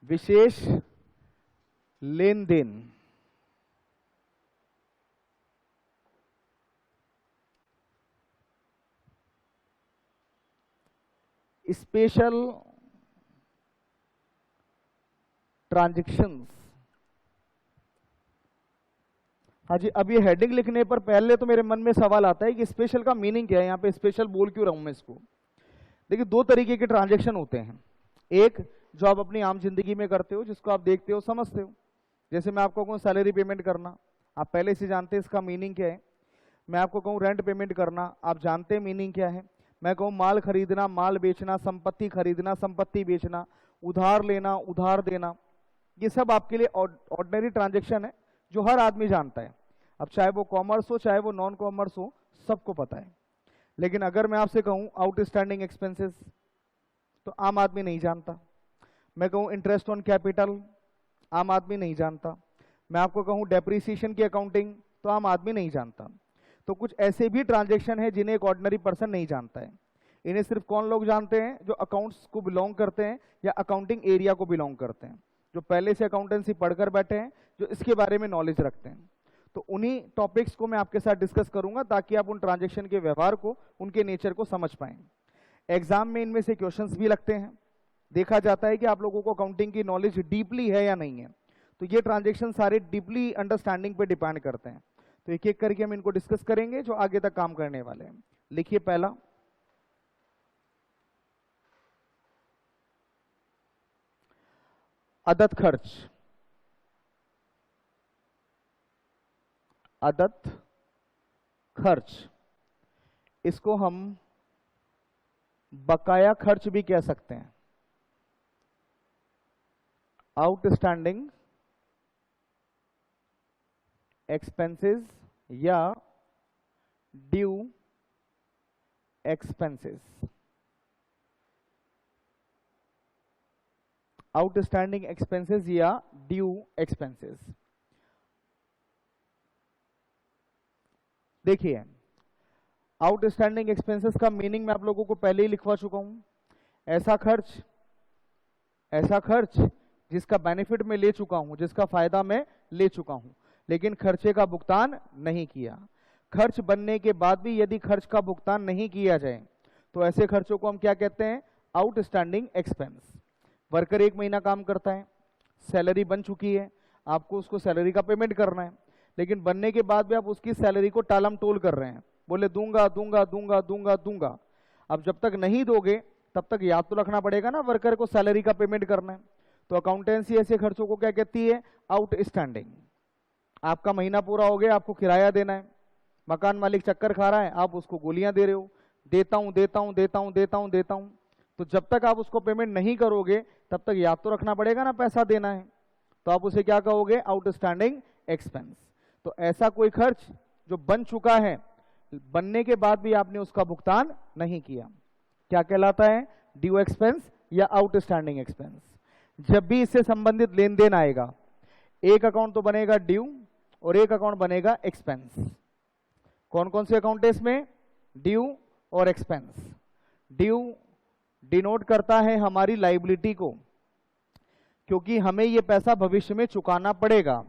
विशेष लेन then. Special transactions. हाँ जी, अब ये हेडिंग लिखने पर पहले तो मेरे मन में सवाल आता है कि स्पेशल का मीनिंग क्या है, यहाँ पे स्पेशल बोल क्यों रहा हूं मैं इसको। देखिए, दो तरीके के ट्रांजैक्शन होते हैं। एक जो आप अपनी आम जिंदगी में करते हो, जिसको आप देखते हो समझते हो, जैसे मैं आपको कहूँ सैलरी पेमेंट करना, आप पहले से जानते हैं इसका मीनिंग क्या है। मैं आपको कहूँ रेंट पेमेंट करना, आप जानते हैं मीनिंग क्या है। मैं कहूँ माल खरीदना, माल बेचना, संपत्ति खरीदना, संपत्ति बेचना, उधार लेना, उधार देना, ये सब आपके लिए ऑर्डिनरी ट्रांजैक्शन है जो हर आदमी जानता है। अब चाहे वो कॉमर्स हो चाहे वो नॉन कॉमर्स हो, सबको पता है। लेकिन अगर मैं आपसे कहूँ आउटस्टैंडिंग एक्सपेंसेस, तो आम आदमी नहीं जानता। मैं कहूँ इंटरेस्ट ऑन कैपिटल, आम आदमी नहीं जानता। मैं आपको कहूँ डेप्रिसिएशन की अकाउंटिंग, तो आम आदमी नहीं जानता। तो कुछ ऐसे भी ट्रांजैक्शन है जिन्हें एक ऑर्डिनरी पर्सन नहीं जानता है। इन्हें सिर्फ कौन लोग जानते हैं? जो अकाउंट्स को बिलोंग करते हैं या अकाउंटिंग एरिया को बिलोंग करते हैं, जो पहले से अकाउंटेंसी पढ़कर बैठे हैं, जो इसके बारे में नॉलेज रखते हैं। तो उन्हीं टॉपिक्स को मैं आपके साथ डिस्कस करूंगा ताकि आप उन ट्रांजैक्शन के व्यवहार को, उनके नेचर को समझ पाएं। एग्जाम में इनमें से क्वेश्चंस भी लगते हैं। देखा जाता है कि आप लोगों को अकाउंटिंग की नॉलेज डीपली है या नहीं है। तो ये ट्रांजैक्शन सारे डीपली अंडरस्टैंडिंग पे डिपेंड करते हैं। तो एक एक करके हम इनको डिस्कस करेंगे जो आगे तक काम करने वाले हैं। लिखिए पहला, अदद खर्च। अदद खर्च, इसको हम बकाया खर्च भी कह सकते हैं। आउटस्टैंडिंग एक्सपेंसेस या ड्यू एक्सपेंसेस। आउटस्टैंडिंग एक्सपेंसेस या ड्यू एक्सपेंसेस। देखिए, आउटस्टैंडिंग एक्सपेंसेस का मीनिंग मैं आप लोगों को पहले ही लिखवा चुका हूं। ऐसा खर्च जिसका बेनिफिट मैं ले चुका हूं, जिसका फायदा मैं ले चुका हूं, लेकिन खर्चे का भुगतान नहीं किया। खर्च बनने के बाद भी यदि खर्च का भुगतान नहीं किया जाए तो ऐसे खर्चों को हम क्या कहते हैं? Outstanding expense. वर्कर 1 महीना काम करता है, सैलरी बन चुकी है, आपको उसको सैलरी का पेमेंट करना है, लेकिन बनने के बाद भी आप उसकी सैलरी को टालम टोल कर रहे हैं, बोले दूंगा दूंगा दूंगा दूंगा दूंगा। अब जब तक नहीं दोगे तब तक याद तो रखना पड़ेगा ना वर्कर को सैलरी का पेमेंट करना है। तो अकाउंटेंसी ऐसे खर्चों को क्या कहती है? आउटस्टैंडिंग। आपका महीना पूरा हो गया, आपको किराया देना है, मकान मालिक चक्कर खा रहा है, आप उसको गोलियां दे रहे हो, देता हूं देता हूं देता हूं देता हूं देता हूं। तो जब तक आप उसको पेमेंट नहीं करोगे तब तक याद तो रखना पड़ेगा ना पैसा देना है। तो आप उसे क्या कहोगे? Outstanding expense. तो ऐसा कोई खर्च जो बन चुका है, बनने के बाद भी आपने उसका भुगतान नहीं किया, क्या कहलाता है? ड्यू एक्सपेंस या आउटस्टैंडिंग एक्सपेंस। जब भी इससे संबंधित लेन देन आएगा, एक अकाउंट तो बनेगा ड्यू और एक अकाउंट बनेगा एक्सपेंस। कौन कौन से अकाउंट है इसमें? ड्यू और एक्सपेंस। ड्यू डिनोट करता है हमारी लायबिलिटी को, क्योंकि हमें यह पैसा भविष्य में चुकाना पड़ेगा,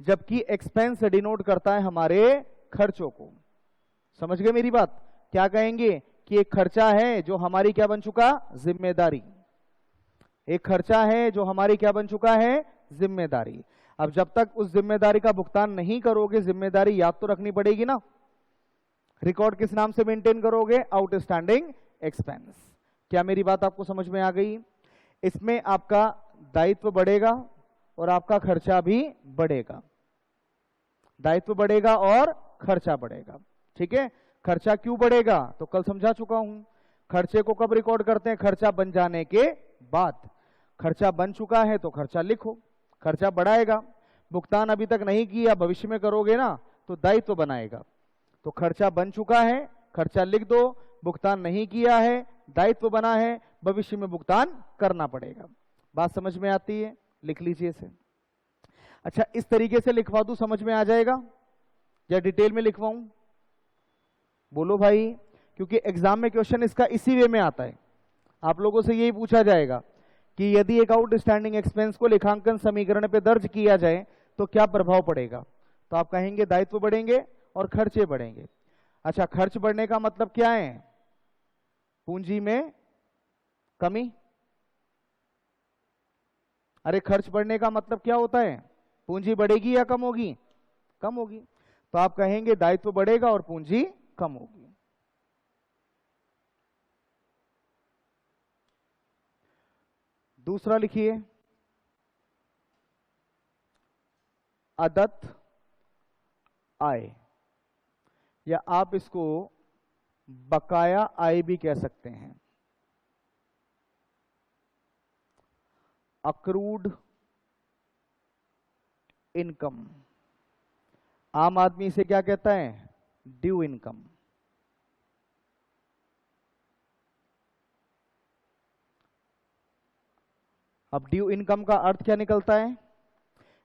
जबकि एक्सपेंस डिनोट करता है हमारे खर्चों को। समझ गए मेरी बात? क्या कहेंगे कि एक खर्चा है जो हमारी क्या बन चुका? जिम्मेदारी। एक खर्चा है जो हमारी क्या बन चुका है? जिम्मेदारी। अब जब तक उस जिम्मेदारी का भुगतान नहीं करोगे, जिम्मेदारी याद तो रखनी पड़ेगी ना। रिकॉर्ड किस नाम से मेंटेन करोगे? Outstanding expense. क्या मेरी बात आपको समझ में आ गई? इसमें आपका दायित्व बढ़ेगा और आपका खर्चा भी बढ़ेगा। दायित्व बढ़ेगा और खर्चा बढ़ेगा। ठीक है? खर्चा क्यों बढ़ेगा? तो कल समझा चुका हूं। खर्चे को कब रिकॉर्ड करते हैं? खर्चा बन जाने के बाद। खर्चा बन चुका है तो खर्चा लिखो, खर्चा बढ़ाएगा। भुगतान अभी तक नहीं किया, भविष्य में करोगे ना, तो दायित्व बनाएगा। तो खर्चा बन चुका है, खर्चा लिख दो, भुगतान नहीं किया है, दायित्व बना है, भविष्य में भुगतान करना पड़ेगा। बात समझ में आती है? लिख लीजिए इसे। अच्छा, इस तरीके से लिखवा दूं, समझ में आ जाएगा या डिटेल में लिखवाऊं? बोलो भाई, क्योंकि एग्जाम में क्वेश्चन इसका इसी वे में आता है। आप लोगों से यही पूछा जाएगा कि यदि एक आउटस्टैंडिंग एक्सपेंस को लेखांकन समीकरण पे दर्ज किया जाए तो क्या प्रभाव पड़ेगा, तो आप कहेंगे दायित्व बढ़ेंगे और खर्चे बढ़ेंगे। अच्छा, खर्च बढ़ने का मतलब क्या है? पूंजी में कमी। अरे खर्च बढ़ने का मतलब क्या होता है? पूंजी बढ़ेगी या कम होगी? कम होगी। तो आप कहेंगे दायित्व बढ़ेगा और पूंजी कम होगी। दूसरा लिखिए, अदत्त आय, या आप इसको बकाया आय भी कह सकते हैं। अक्रूड इनकम, आम आदमी इसे क्या कहता है? Due income. अब ड्यू इनकम का अर्थ क्या निकलता है?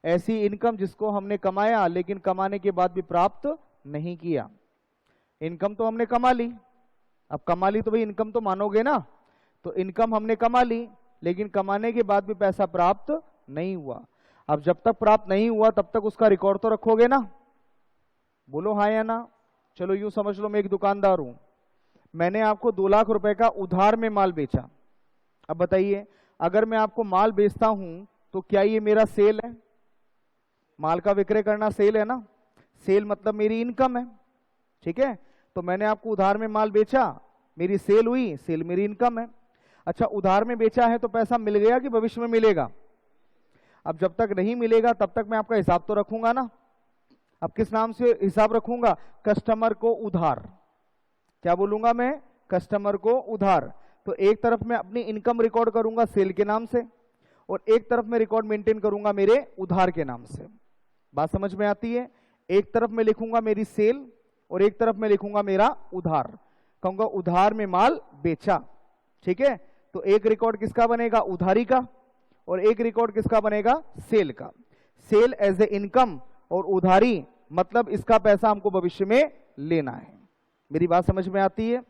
ऐसी इनकम जिसको हमने कमाया लेकिन कमाने के बाद भी प्राप्त नहीं किया। इनकम तो हमने कमा ली, अब कमा ली तो भाई इनकम तो मानोगे ना। तो इनकम हमने कमा ली लेकिन कमाने के बाद भी पैसा प्राप्त नहीं हुआ। अब जब तक प्राप्त नहीं हुआ तब तक उसका रिकॉर्ड तो रखोगे ना? बोलो हाँ या ना। चलो यूं समझ लो, मैं एक दुकानदार हूं, मैंने आपको 2 लाख रुपए का उधार में माल बेचा। अब बताइए, अगर मैं आपको माल बेचता हूं तो क्या ये मेरा सेल है? माल का विक्रय करना सेल है ना। सेल मतलब मेरी इनकम है, ठीक है। तो मैंने आपको उधार में माल बेचा, मेरी सेल हुई, सेल मेरी इनकम है। अच्छा, उधार में बेचा है तो पैसा मिल गया कि भविष्य में मिलेगा? अब जब तक नहीं मिलेगा तब तक मैं आपका हिसाब तो रखूंगा ना। अब किस नाम से हिसाब रखूंगा? कस्टमर को उधार। क्या बोलूंगा मैं? कस्टमर को उधार। तो एक तरफ मैं अपनी इनकम रिकॉर्ड करूंगा सेल के नाम से, और एक तरफ मैं रिकॉर्ड मेंटेन करूंगा मेरे उधार के नाम से। बात समझ में आती है? एक तरफ मैं लिखूंगा मेरी सेल और एक तरफ मैं लिखूंगा मेरा उधार। कहूंगा उधार में माल बेचा, ठीक है। तो एक रिकॉर्ड किसका बनेगा? उधारी का, और एक रिकॉर्ड किसका बनेगा? सेल का। सेल एज ए इनकम और उधारी मतलब इसका पैसा हमको भविष्य में लेना है। मेरी बात समझ में आती है?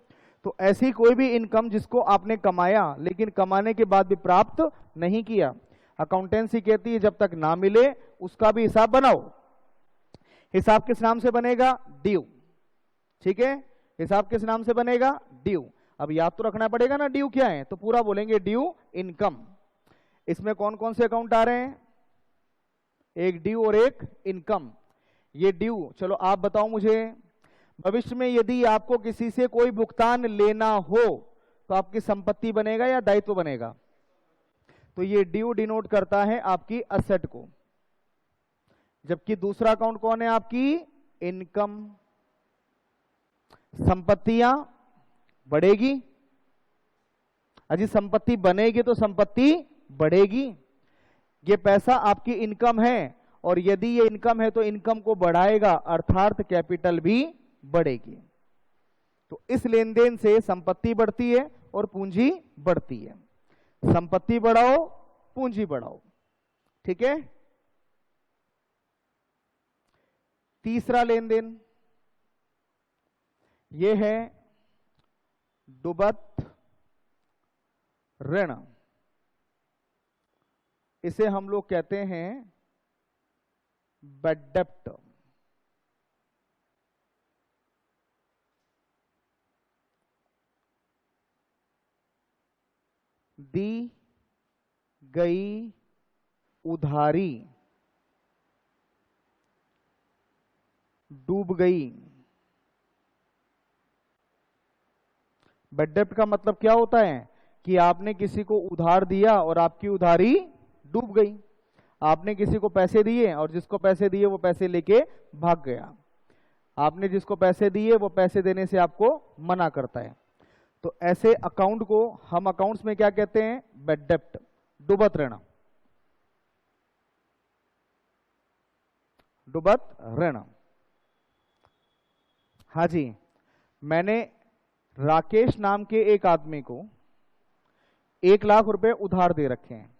तो ऐसी कोई भी इनकम जिसको आपने कमाया लेकिन कमाने के बाद भी प्राप्त नहीं किया, अकाउंटेंसी कहती है जब तक ना मिले उसका भी हिसाब बनाओ। हिसाब किस नाम से बनेगा? ड्यू, ठीक है। हिसाब किस नाम से बनेगा? ड्यू। अब याद तो रखना पड़ेगा ना ड्यू क्या है, तो पूरा बोलेंगे ड्यू इनकम। इसमें कौन कौन से अकाउंट आ रहे हैं? एक ड्यू और एक इनकम। ये ड्यू, चलो आप बताओ मुझे, भविष्य में यदि आपको किसी से कोई भुगतान लेना हो तो आपकी संपत्ति बनेगा या दायित्व बनेगा? तो ये ड्यू डिनोट करता है आपकी असेट को, जबकि दूसरा अकाउंट कौन है? आपकी इनकम। संपत्तियां बढ़ेगी, अजी संपत्ति बनेगी तो संपत्ति बढ़ेगी। ये पैसा आपकी इनकम है, और यदि ये इनकम है तो इनकम को बढ़ाएगा, अर्थात कैपिटल भी बढ़ेगी। तो इस लेन देन से संपत्ति बढ़ती है और पूंजी बढ़ती है। संपत्ति बढ़ाओ, पूंजी बढ़ाओ, ठीक है। तीसरा लेन देन ये है डूबत ऋण। इसे हम लोग कहते हैं बैड डेब्ट। दी गई उधारी डूब गई। बैड डेब्ट का मतलब क्या होता है कि आपने किसी को उधार दिया और आपकी उधारी डूब गई। आपने किसी को पैसे दिए और जिसको पैसे दिए वो पैसे लेके भाग गया। आपने जिसको पैसे दिए वो पैसे देने से आपको मना करता है। तो ऐसे अकाउंट को हम अकाउंट्स में क्या कहते हैं? बैड डेब्ट, डूबत ऋण। डूबत ऋण। हाँ जी, मैंने राकेश नाम के एक आदमी को 1 लाख रुपए उधार दे रखे हैं।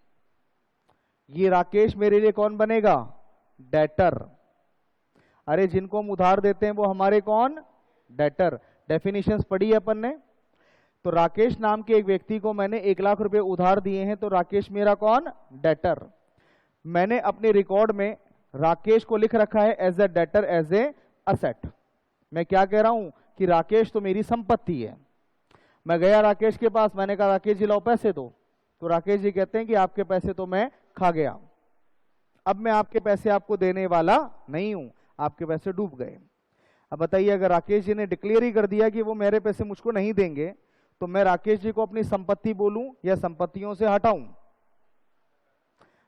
ये राकेश मेरे लिए कौन बनेगा? डेटर। अरे जिनको हम उधार देते हैं वो हमारे कौन? डेटर। डेफिनेशंस पढ़ी है अपन ने। तो राकेश नाम के एक व्यक्ति को मैंने 1 लाख रुपए उधार दिए हैं, तो राकेश मेरा कौन? डेटर। मैंने अपने रिकॉर्ड में राकेश को लिख रखा है as a debtor, as a asset. मैं क्या कह रहा हूं कि राकेश तो मेरी संपत्ति है। मैं गया राकेश के पास, मैंने कहा राकेश जी लाओ पैसे दो, तो राकेश जी कहते हैं कि आपके पैसे तो मैं खा गया, अब मैं आपके पैसे आपको देने वाला नहीं हूं, आपके पैसे डूब गए। अब बताइए, अगर राकेश जी ने डिक्लेयर ही कर दिया कि वो मेरे पैसे मुझको नहीं देंगे, तो मैं राकेश जी को अपनी संपत्ति बोलूं या संपत्तियों से हटाऊं?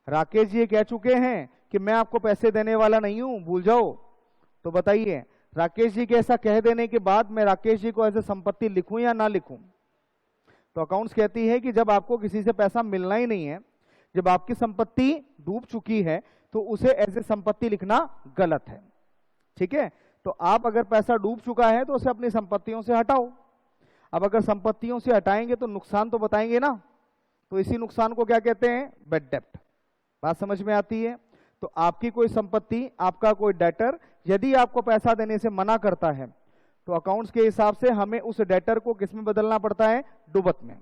राकेश जी ये कह चुके हैं कि मैं आपको पैसे देने वाला नहीं हूं, भूल जाओ। तो बताइए, राकेश जी के ऐसा कह देने के बाद मैं राकेश जी को एज ए संपत्ति लिखूं या ना लिखूं? तो अकाउंट्स कहती है कि जब आपको किसी से पैसा मिलना ही नहीं है, जब आपकी संपत्ति डूब चुकी है, तो उसे एज ए संपत्ति लिखना गलत है। ठीक है, तो आप अगर पैसा डूब चुका है तो उसे अपनी संपत्तियों से हटाओ। अब अगर संपत्तियों से हटाएंगे तो नुकसान तो बताएंगे ना, तो इसी नुकसान को क्या कहते हैं? बैड डेप्ट। बात समझ में आती है? तो आपकी कोई संपत्ति, आपका कोई डेटर यदि आपको पैसा देने से मना करता है, तो अकाउंट्स के हिसाब से हमें उस डेटर को किस में बदलना पड़ता है? डुबत में।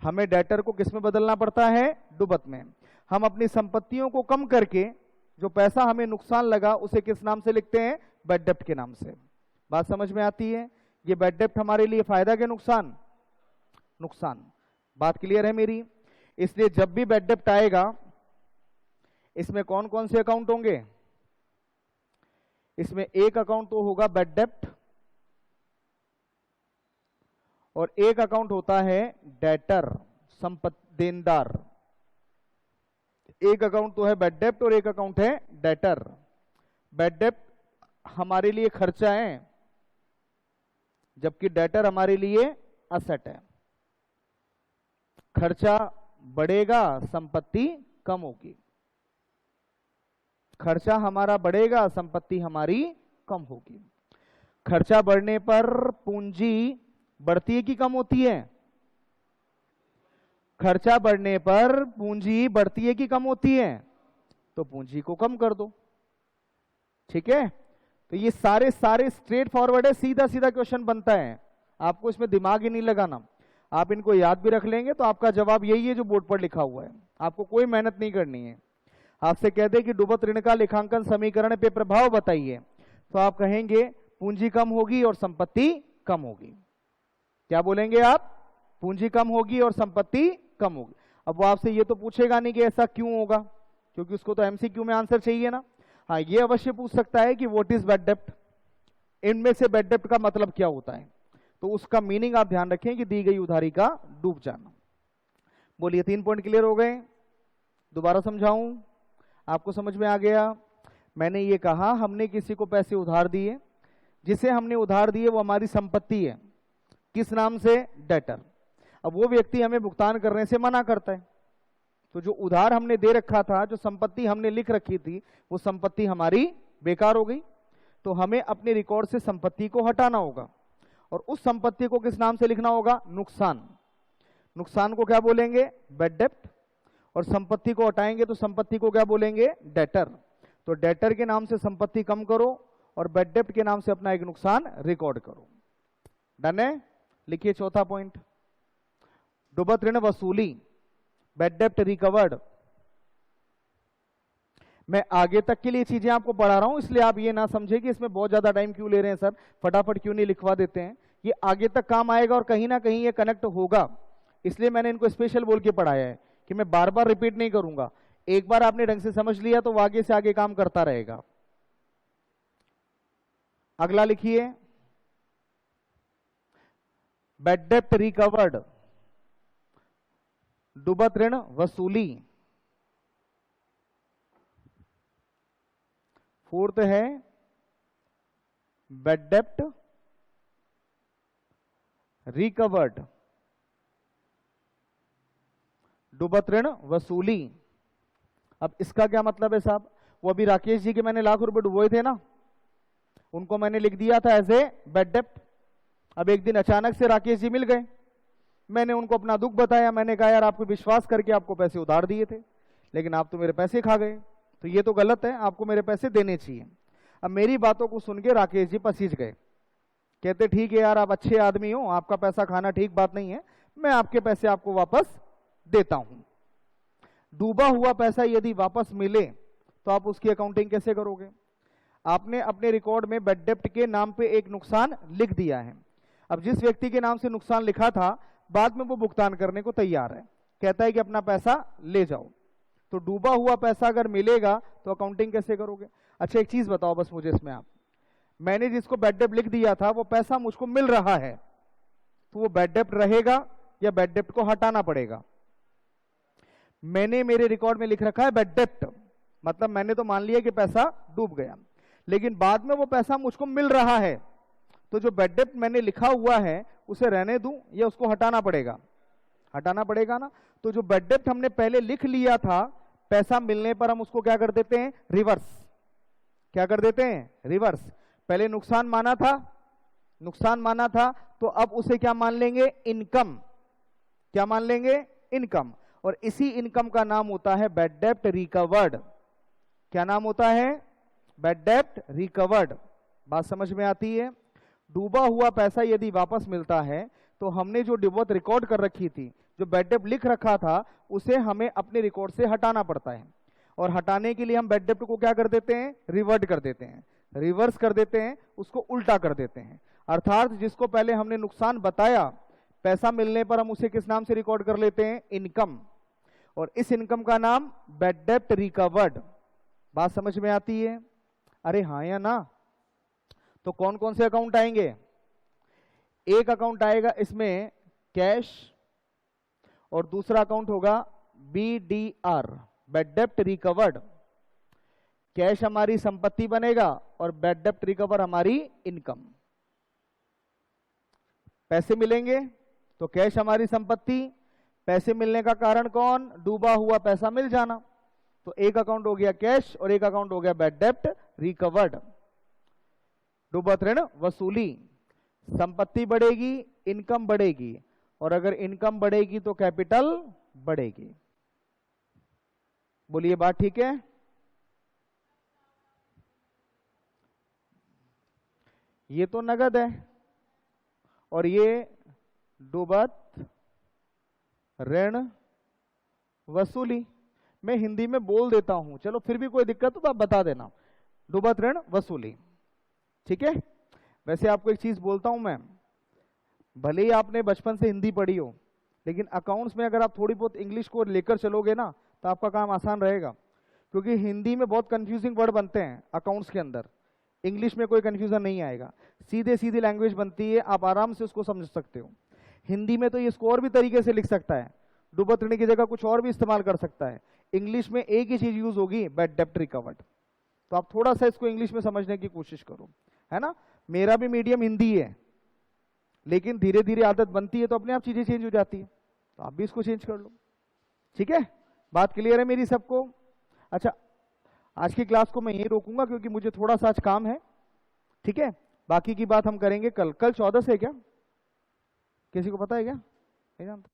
हमें डेटर को किस में बदलना पड़ता है? डुबत में। हम अपनी संपत्तियों को कम करके जो पैसा हमें नुकसान लगा उसे किस नाम से लिखते हैं? बैड डेप्ट के नाम से। बात समझ में आती है? ये बैड डेप्ट हमारे लिए फायदा के नुकसान? नुकसान। बात क्लियर है मेरी? इसलिए जब भी बैड डेप्ट आएगा, इसमें कौन कौन से अकाउंट होंगे? इसमें एक अकाउंट तो होगा बैड डेप्ट, और एक अकाउंट होता है डेटर, संपत्ति देनदार। एक अकाउंट तो है बैड डेप्ट और एक अकाउंट है डेटर। बैड डेप्ट हमारे लिए खर्चा है, जबकि डेटर हमारे लिए असेट है। खर्चा बढ़ेगा, संपत्ति कम होगी। खर्चा हमारा बढ़ेगा, संपत्ति हमारी कम होगी। खर्चा बढ़ने पर पूंजी बढ़ती है कि कम होती है? खर्चा बढ़ने पर पूंजी बढ़ती है कि कम होती है? तो पूंजी को कम कर दो। ठीक है, तो ये सारे स्ट्रेट फॉरवर्ड है, सीधा सीधा क्वेश्चन बनता है, आपको इसमें दिमाग ही नहीं लगाना। आप इनको याद भी रख लेंगे तो आपका जवाब यही है जो बोर्ड पर लिखा हुआ है, आपको कोई मेहनत नहीं करनी है। आपसे कह दे कि डूबत ऋण का लेखांकन समीकरण पे प्रभाव बताइए, तो आप कहेंगे पूंजी कम होगी और संपत्ति कम होगी। क्या बोलेंगे आप? पूंजी कम होगी और संपत्ति कम होगी। अब वो आपसे ये तो पूछेगा नहीं कि ऐसा क्यों होगा, क्योंकि उसको तो एमसीक्यू में आंसर चाहिए ना। हाँ, ये अवश्य पूछ सकता है कि व्हाट इज बैड डेप्ट, इनमें से बैड डेप्ट का मतलब क्या होता है। तो उसका मीनिंग आप ध्यान रखें कि दी गई उधारी का डूब जाना। बोलिए, 3 पॉइंट क्लियर हो गए? दोबारा समझाऊं? आपको समझ में आ गया? मैंने ये कहा, हमने किसी को पैसे उधार दिए, जिसे हमने उधार दिए वो हमारी संपत्ति है। किस नाम से? डेटर। अब वो व्यक्ति हमें भुगतान करने से मना करता है, तो जो उधार हमने दे रखा था, जो संपत्ति हमने लिख रखी थी, वो संपत्ति हमारी बेकार हो गई। तो हमें अपने रिकॉर्ड से संपत्ति को हटाना होगा, और उस संपत्ति को किस नाम से लिखना होगा? नुकसान। नुकसान को क्या बोलेंगे? बैड डेप्ट। और संपत्ति को हटाएंगे तो संपत्ति को क्या बोलेंगे? डेटर। तो डेटर के नाम से संपत्ति कम करो और बैड डेप्ट के नाम से अपना एक नुकसान रिकॉर्ड करो। डन है? लिखिए चौथा पॉइंट, डूबत ऋण वसूली, बैड डेप्ट रिकवर्ड। मैं आगे तक के लिए चीजें आपको पढ़ा रहा हूं, इसलिए आप ये ना समझे कि इसमें बहुत ज्यादा टाइम क्यों ले रहे हैं सर, फटाफट क्यों नहीं लिखवा देते हैं। ये आगे तक काम आएगा और कहीं ना कहीं ये कनेक्ट होगा, इसलिए मैंने इनको स्पेशल बोल के पढ़ाया है कि मैं बार बार रिपीट नहीं करूंगा। एक बार आपने ढंग से समझ लिया तो वो आगे से आगे काम करता रहेगा। अगला लिखिए, बैड डेप्ट रिकवर्ड, डूबत ऋण वसूली। फोर्थ है बैड डेप्ट रिकवर्ड, डूबत ऋण वसूली। अब इसका क्या मतलब है साहब? वो अभी राकेश जी के मैंने लाख रुपए डुबोए थे ना, उनको मैंने लिख दिया था एज ए बैड डेप्ट। अब एक दिन अचानक से राकेश जी मिल गए, मैंने उनको अपना दुख बताया, मैंने कहा यार आपको विश्वास करके आपको पैसे उधार दिए थे, लेकिन आप तो मेरे पैसे खा गए, तो ये तो गलत है, आपको मेरे पैसे देने चाहिए। अब मेरी बातों को सुन के राकेश जी पसीज गए कहते ठीक है यार, आप अच्छे आदमी हो, आपका पैसा खाना ठीक बात नहीं है, मैं आपके पैसे आपको वापस देता हूं। डूबा हुआ पैसा यदि वापस मिले तो आप उसकी अकाउंटिंग कैसे करोगे? आपने अपने रिकॉर्ड में बैड डेप्ट के नाम पे एक नुकसान लिख दिया है। अब जिस व्यक्ति के नाम से नुकसान लिखा था, बाद में वो भुगतान करने को तैयार है, कहता है कि अपना पैसा ले जाओ, तो डूबा हुआ पैसा अगर मिलेगा तो अकाउंटिंग कैसे करोगे? अच्छा एक चीज बताओ बस मुझे इसमें आप, मैंने जिसको बैड डेप्ट लिख दिया था वो पैसा मुझको मिल रहा है, तो वो बैड डेप्ट रहेगा या बैड डेप्ट को हटाना पड़ेगा? मैंने मेरे रिकॉर्ड में लिख रखा है बैड डेप्ट, मतलब मैंने तो मान लिया कि पैसा डूब गया, लेकिन बाद में वो पैसा मुझको मिल रहा है, तो जो बैड डेप्ट मैंने लिखा हुआ है उसे रहने दूं या उसको हटाना पड़ेगा? हटाना पड़ेगा ना। तो जो बैड डेप्ट हमने पहले लिख लिया था, पैसा मिलने पर हम उसको क्या कर देते हैं? रिवर्स। क्या कर देते हैं? रिवर्स। पहले नुकसान माना था, नुकसान माना था, तो अब उसे क्या मान लेंगे? इनकम। क्या मान लेंगे? इनकम। और इसी इनकम का नाम होता है बैड डेप्ट रिकवर्ड। क्या नाम होता है? बैड डेप्ट रिकवर्ड। बात समझ में आती है? डूबा हुआ पैसा यदि वापस मिलता है तो हमने जो डिबॉट रिकॉर्ड कर रखी थी, जो बैड डेप्ट लिख रखा था, उसे हमें अपने रिकॉर्ड से हटाना पड़ता है, और हटाने के लिए हम बैड डेप्ट को क्या कर देते हैं? रिवर्ट कर देते हैं, रिवर्स कर देते हैं, उसको उल्टा कर देते हैं। अर्थात जिसको पहले हमने नुकसान बताया, पैसा मिलने पर हम उसे किस नाम से रिकॉर्ड कर लेते हैं? इनकम। और इस इनकम का नाम बैड डेप्ट रिकवर्ड। बात समझ में आती है? अरे हाँ या ना? तो कौन कौन से अकाउंट आएंगे? एक अकाउंट आएगा इसमें कैश, और दूसरा अकाउंट होगा BDR, बैड डेप्ट रिकवर्ड। कैश हमारी संपत्ति बनेगा और बैड डेप्ट रिकवर हमारी इनकम। पैसे मिलेंगे तो कैश हमारी संपत्ति, पैसे मिलने का कारण कौन? डूबा हुआ पैसा मिल जाना। तो एक अकाउंट हो गया कैश और एक अकाउंट हो गया बैड डेप्ट रिकवर्ड। डूबत ऋण वसूली, संपत्ति बढ़ेगी, इनकम बढ़ेगी, और अगर इनकम बढ़ेगी तो कैपिटल बढ़ेगी। बोलिए बात ठीक है? ये तो नगद है और ये डूबत ऋण वसूली। मैं हिंदी में बोल देता हूं, चलो फिर भी कोई दिक्कत हो तो आप बता देना। डूबत ऋण वसूली, ठीक है। वैसे आपको एक चीज बोलता हूं मैं, भले ही आपने बचपन से हिंदी पढ़ी हो, लेकिन अकाउंट्स में अगर आप थोड़ी बहुत इंग्लिश को लेकर चलोगे ना तो आपका काम आसान रहेगा, क्योंकि हिंदी में बहुत कंफ्यूजिंग वर्ड बनते हैं अकाउंट्स के अंदर। इंग्लिश में कोई कंफ्यूजन नहीं आएगा, सीधे सीधी लैंग्वेज बनती है, आप आराम से उसको समझ सकते हो। हिंदी में तो ये इसको और भी तरीके से लिख सकता है, डूबत ऋण की जगह कुछ और भी इस्तेमाल कर सकता है। इंग्लिश में एक ही चीज यूज होगी, बैड डेप्ट रिकवर्ड। तो आप थोड़ा सा इसको इंग्लिश में समझने की कोशिश करो, है ना। मेरा भी मीडियम हिंदी है, लेकिन धीरे धीरे आदत बनती है तो अपने आप चीजें चेंज हो जाती है, तो आप भी इसको चेंज कर लो, ठीक है। बात क्लियर है मेरी सबको? अच्छा, आज की क्लास को मैं यहीं रोकूंगा क्योंकि मुझे थोड़ा सा आज काम है, ठीक है। बाकी की बात हम करेंगे कल। कल 14 से क्या किसी को पता है क्या? नहीं जानता।